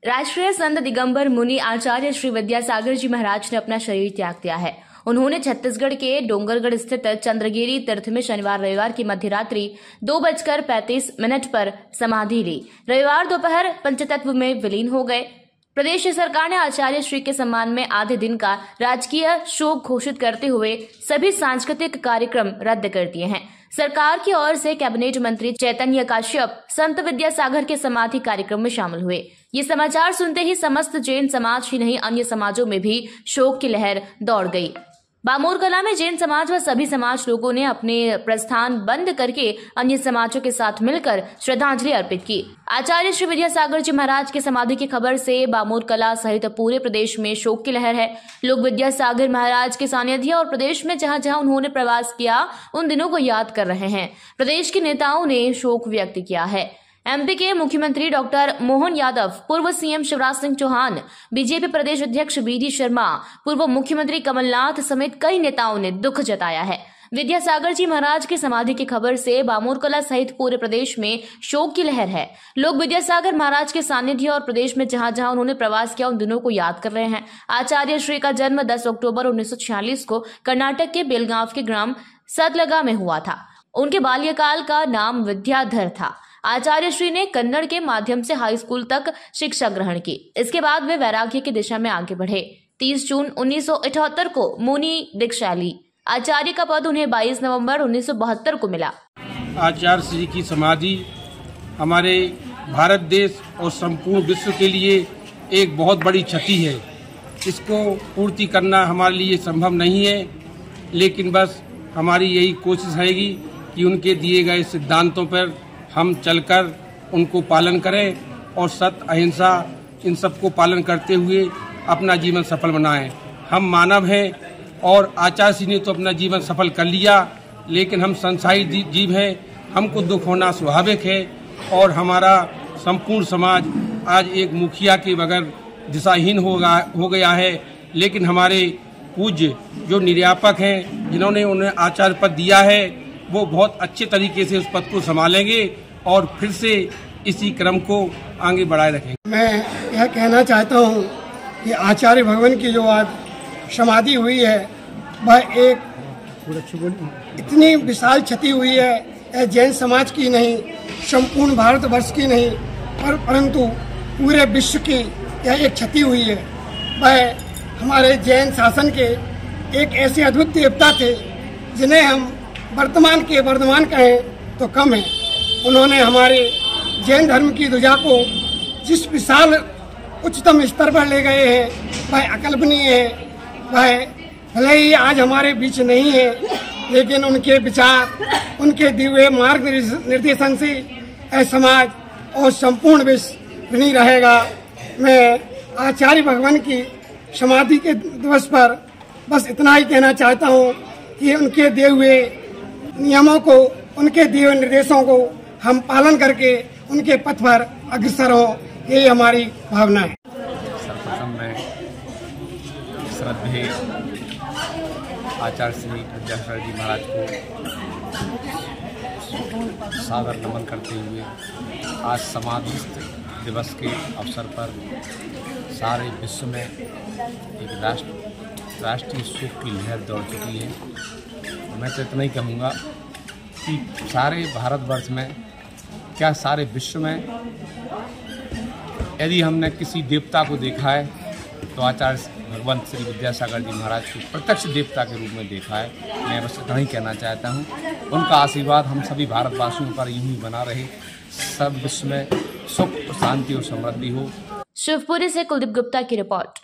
राष्ट्रीय संत दिगंबर मुनि आचार्य श्री विद्यासागर जी महाराज ने अपना शरीर त्याग दिया है। उन्होंने छत्तीसगढ़ के डोंगरगढ़ स्थित चंद्रगिरी तीर्थ में शनिवार रविवार की मध्यरात्रि 2:35 पर समाधि ली। रविवार दोपहर पंचतत्व में विलीन हो गए। प्रदेश सरकार ने आचार्य श्री के सम्मान में आधे दिन का राजकीय शोक घोषित करते हुए सभी सांस्कृतिक कार्यक्रम रद्द कर दिए हैं। सरकार की ओर से कैबिनेट मंत्री चैतन्य काश्यप संत विद्यासागर के समाधि कार्यक्रम में शामिल हुए। ये समाचार सुनते ही समस्त जैन समाज ही नहीं अन्य समाजों में भी शोक की लहर दौड़ गई। बामोर कला में जैन समाज व सभी समाज लोगों ने अपने प्रस्थान बंद करके अन्य समाजों के साथ मिलकर श्रद्धांजलि अर्पित की। आचार्य श्री विद्यासागर जी महाराज के समाधि की खबर से बामोर कला सहित पूरे प्रदेश में शोक की लहर है। लोग विद्यासागर महाराज के सानिध्य और प्रदेश में जहां जहां उन्होंने प्रवास किया उन दिनों को याद कर रहे हैं। प्रदेश के नेताओं ने शोक व्यक्त किया है। एमपी के मुख्यमंत्री डॉक्टर मोहन यादव, पूर्व सीएम शिवराज सिंह चौहान, बीजेपी प्रदेश अध्यक्ष बीडी शर्मा, पूर्व मुख्यमंत्री कमलनाथ समेत कई नेताओं ने दुख जताया है। विद्यासागर जी महाराज की समाधि की खबर से बामोर कला सहित पूरे प्रदेश में शोक की लहर है। लोग विद्यासागर महाराज के सानिध्य और प्रदेश में जहां जहां उन्होंने प्रवास किया उन दिनों को याद कर रहे हैं। आचार्य श्री का जन्म 10 अक्टूबर 1946 को कर्नाटक के बेलगांव के ग्राम सदलगा में हुआ था। उनके बाल्यकाल का नाम विद्याधर था। आचार्य श्री ने कन्नड़ के माध्यम से हाई स्कूल तक शिक्षा ग्रहण की। इसके बाद वे वैराग्य की दिशा में आगे बढ़े। 30 जून 1978 को मुनि दीक्षा ली। आचार्य का पद उन्हें 22 नवंबर 1972 को मिला। आचार्य श्री की समाधि हमारे भारत देश और संपूर्ण विश्व के लिए एक बहुत बड़ी क्षति है। इसको पूर्ति करना हमारे लिए संभव नहीं है, लेकिन बस हमारी यही कोशिश रहेगी कि उनके दिए गए सिद्धांतों पर हम चलकर उनको पालन करें और सत्य, अहिंसा इन सबको पालन करते हुए अपना जीवन सफल बनाएं। हम मानव हैं और आचार्य श्री ने तो अपना जीवन सफल कर लिया, लेकिन हम संसारी जीव हैं। हमको दुख होना स्वाभाविक है और हमारा संपूर्ण समाज आज एक मुखिया के बगैर दिशाहीन हो गया है। लेकिन हमारे पूज्य जो निर्यापक हैं, जिन्होंने उन्हें आचार्य पद दिया है, वो बहुत अच्छे तरीके से उस पद को संभालेंगे और फिर से इसी क्रम को आगे बढ़ाए रखेंगे। मैं यह कहना चाहता हूँ कि आचार्य भगवान की जो आज समाधि हुई है वह एक इतनी विशाल क्षति हुई है। यह जैन समाज की नहीं, संपूर्ण भारतवर्ष की नहीं, परंतु पूरे विश्व की यह एक क्षति हुई है। वह हमारे जैन शासन के एक ऐसे अद्भुत देवता थे जिन्हें हम वर्तमान के वर्धमान कहें तो कम है। उन्होंने हमारे जैन धर्म की ध्वजा को जिस विशाल उच्चतम स्तर पर ले गए हैं वह अकल्पनीय है। वह भले ही आज हमारे बीच नहीं है, लेकिन उनके विचार, उनके दिए मार्ग निर्देशन से यह समाज और संपूर्ण विश्व ऋणी रहेगा। मैं आचार्य भगवान की समाधि के दिवस पर बस इतना ही कहना चाहता हूँ कि उनके दिए हुए नियमों को, उनके दिए हुए निर्देशों को हम पालन करके उनके पथ पर अग्रसर हो, यही हमारी भावना है। सर्वप्रथम मैं श्रद्धेय आचार्य श्री विद्यासागर जी महाराज को सादर नमन करते हुए आज समाधि दिवस के अवसर पर सारे विश्व में एक राष्ट्रीय शोक की लहर दौड़ चुकी है। मैं तो इतना ही कहूँगा कि सारे भारतवर्ष में, क्या सारे विश्व में, यदि हमने किसी देवता को देखा है तो आचार्य भगवान श्री विद्यासागर जी महाराज को प्रत्यक्ष देवता के रूप में देखा है। मैं बस इतना ही कहना चाहता हूँ। उनका आशीर्वाद हम सभी भारतवासियों पर यूं ही बना रहे। सब विश्व में सुख, शांति और समृद्धि हो। शिवपुरी से कुलदीप गुप्ता की रिपोर्ट।